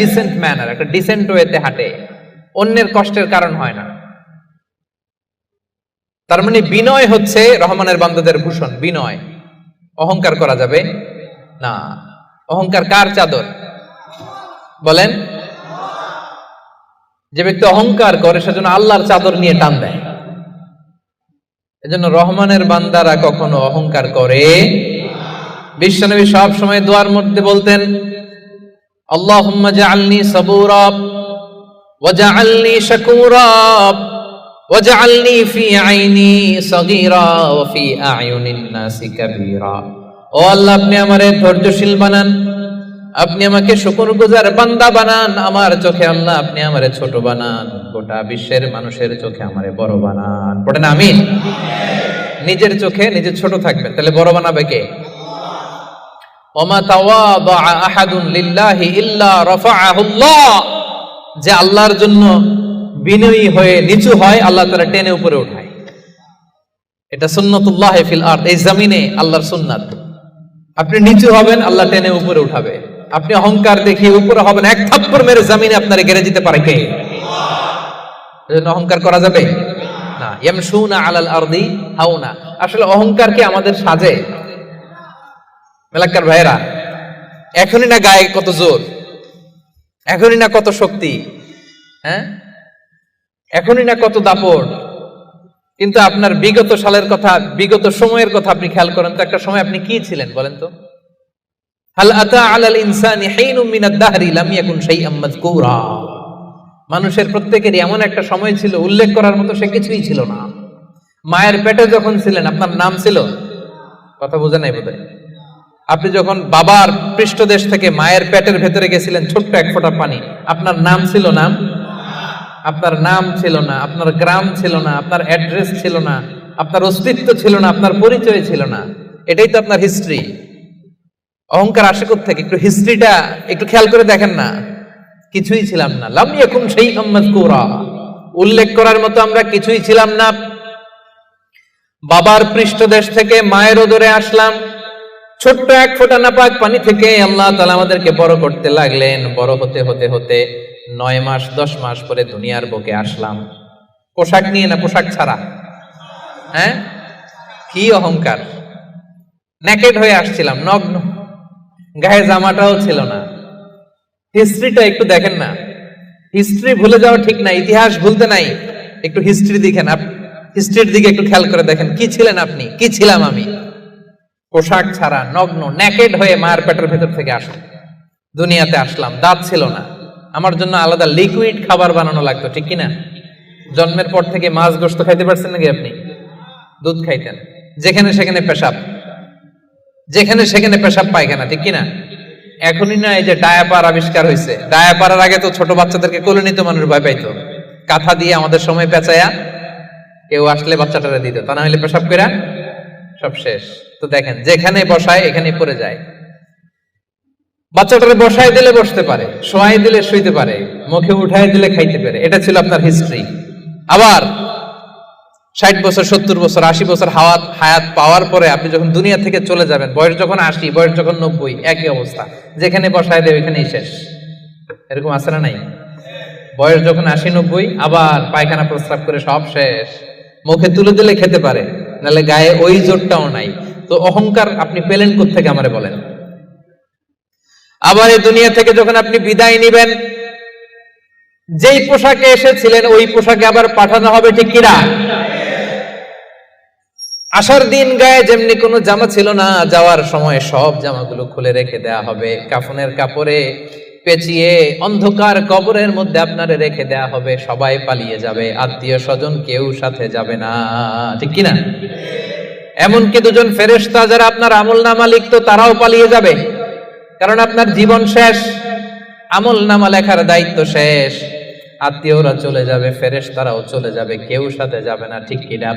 Dissent manner, একটা dissent ওয়েতে হাঁটে, অন্যের কষ্টের কারণ হয় না। তার মানে বিনয় হচ্ছে রহমানের বান্দাদের ভূষণ। বিনয়, অহংকার করা যাবে না। অহংকার কার চাদর বলেন? যে ব্যক্তি অহংকার করে সেজন্য আল্লাহর চাদর নিয়ে টান দেয়। এজন্য রহমানের বান্দারা কখনো অহংকার করে। বিশ্বনবী সব সময় দোয়ার মধ্যে বলতেন, আল্লাহুম্মা জাআলনি সাবুরা ওয়া জাআলনি শাকুরা ওয়া জাআলনি ফি আইনি সাগীরা ওয়া ফি আ'য়ুনিন নাসি কাবীরা। ও আল্লাহ, আপনি আমারে ধৈর্যশীল বানান, আপনি আমাকে শুকরগুজার বান্দা বানান, আমার চোখে আল্লাহ আপনি আমারে ছোট বানান, গোটা বিশ্বের মানুষের চোখে আমারে বড় বানান। পড়েন আমিন। নিজের চোখে নিজে ছোট থাকবেন, তাহলে বড় বানাবে কে? ওমা তাওয়াদা আহাদুন লিল্লাহি ইল্লা রাফাআহুল্লাহ। যে আল্লাহর জন্য বিনয়ী হয়ে নিচু হয়, আল্লাহ তাআলা টেনে উপরে উঠায়। এটা সুন্নাতুল্লাহ ফিল আরদ, এই জমিনে আল্লাহর সুন্নাত। আপনি নিচু হবেন, আল্লাহ টেনে উপরে উঠাবে। আপনি অহংকার দেখিয়ে উপরে হবেন, এক থাপ্পড় মেরে জমিনে আপনারে গেড়ে দিতে পারে কে? এজন্য অহংকার করা যাবে না। ইয়ামশুনা আলাল আরদি হাওনা। আসলে অহংকার কি আমাদের সাজে? মেলাক্কার ভাইরা, এখনই না গায়ে কত জোর, এখনই না কত শক্তি, হ্যাঁ, এখনই না কত দাপট, কিন্তু আপনার বিগত সালের কথা, বিগত সময়ের কথা আপনি খেয়াল করেন তো। একটা সময় আপনি কি ছিলেন বলেন তো? হাল আতা আলাল ইনসানি হিনুম মিনাদ দাহরি লাম ইয়াকুন শাইআম মাযকুরা। মানুষের প্রত্যেকেরই এমন একটা সময় ছিল উল্লেখ করার মতো সে কিছুই ছিল না। মায়ের পেটে যখন ছিলেন আপনার নাম ছিল? কথা বোঝে নাই বোধহয়। আপনি যখন বাবার পৃষ্ঠদেশ থেকে মায়ের পেটের ভেতরে গেছিলেন, ছোট্ট এক ফোঁটা পানি, আপনার নাম ছিল? নাম আপনার নাম ছিল না, আপনার গ্রাম ছিল না, আপনার অ্যাড্রেস ছিল না, আপনার অস্তিত্ব ছিল না, আপনার পরিচয় ছিল না। এটাই তো আপনার হিস্ট্রি। অহংকার আসে কোত্থেকে? একটু হিস্ট্রিটা একটু খেয়াল করে দেখেন না। কিছুই ছিলাম না। লাম ইয়াকুন শাইআম মাযকুরা, উল্লেখ করার মতো আমরা কিছুই ছিলাম না। বাবার পৃষ্ঠদেশ থেকে মায়ের উদরে আসলাম, ছোট্ট এক ফোঁটা নাপাক পানি থেকে আল্লাহ তাআলা আমাদেরকে বড় করতে লাগলেন। বড় হতে হতে হতে 9 মাস 10 মাস পরে দুনিয়ার বুকে আসলাম। পোশাক নিয়ে না পোশাক ছাড়া? হ্যাঁ, কি অহংকার! নেকেড হয়ে আসছিলাম, নগ্ন, গায়ে জামাটাও ছিল না। হিস্ট্রিটা একটু দেখেন না। হিস্ট্রি ভুলে যাওয়া ঠিক না, ইতিহাস ভুলতে নাই। একটু হিস্ট্রি দেখেন, হিস্ট্রির দিকে একটু খেয়াল করে দেখেন। কি ছিলেন আপনি, কি ছিলাম আমি? পোশাক ছাড়া, নগ্ন, নেকেড হয়ে মায়ের পেটের ভেতর থেকে আসলাম, দুনিয়াতে আসলাম। দাঁত ছিল না, আমার জন্য আলাদা লিকুইড খাবার বানানো লাগতো, ঠিক কিনা? জন্মের পর থেকে মাছ গোশত খাইতে পারছেন নাকি আপনি? দুধ খাইতেন, যেখানে সেখানে পেশাব, যেখানে সেখানে পেশাব পায়খানা, ঠিক কিনা? এখনই না এই যে ডায়াপার আবিষ্কার হয়েছে, ডায়াপারের আগে তো ছোট বাচ্চাদেরকে কোলে নিতে মানুষ ভয় পাইতো। কাঁথা দিয়ে আমাদের সময় পেঁচায়া কেউ আসলে বাচ্চাটারে দিত, তা না হলে পেশাব করে সব শেষ। তো দেখেন, যেখানে বসায় এখানে পড়ে যায়। বাচ্চাটারে বসায় দিলে বসতে পারে, শোয়াই দিলে শুইতে পারে, মুখে উঠাই দিলে খাইতে পারে। এটা ছিল আপনার হিস্ট্রি। আবার 60 বছর 70 বছর 80 বছর হায়াত পাওয়ার পরে আপনি যখন দুনিয়া থেকে চলে যাবেন, বয়স যখন 80, বয়স যখন 90, একই অবস্থা, যেখানে বসায় দেয় ওইখানেই শেষ। এরকম আছে না নাই? বয়স যখন 80-90 আবার পায়খানা প্রস্রাব করে সব শেষ। মুখে তুলে দিলে খেতে পারে, নাহলে গায়ে ওই জোরটাও নাই। তো অহংকার আপনি পেলেন কোত্থেকে আমারে বলেন? আবার এই দুনিয়া থেকে যখন আপনি বিদায় নিবেন, যেই পোশাকে এসেছিলেন ওই পোশাকে আবার পাঠানো হবে, ঠিক কিনা? আসার দিন গায়ে যেমনি কোনো জামা ছিল না, যাওয়ার সময় সব জামাগুলো খুলে রেখে দেয়া হবে, কাফনের কাপড়ে পেঁচিয়ে অন্ধকার কবরের মধ্যে আপনারে রেখে দেয়া হবে। সবাই পালিয়ে যাবে, আত্মীয় স্বজন কেউ সাথে যাবে না, ঠিক কিনা? এমনকি দুজন ফেরেশতা যারা আপনার আমলনামা লিখতো তারাও পালিয়ে যাবে, কারণ আপনার জীবন শেষ, আমলনামা লেখার দায়িত্ব শেষ। আত্মীয়রা চলে যাবে, ফেরেশতারাও চলে যাবে, কেউ সাথে যাবে না, ঠিক কিনা?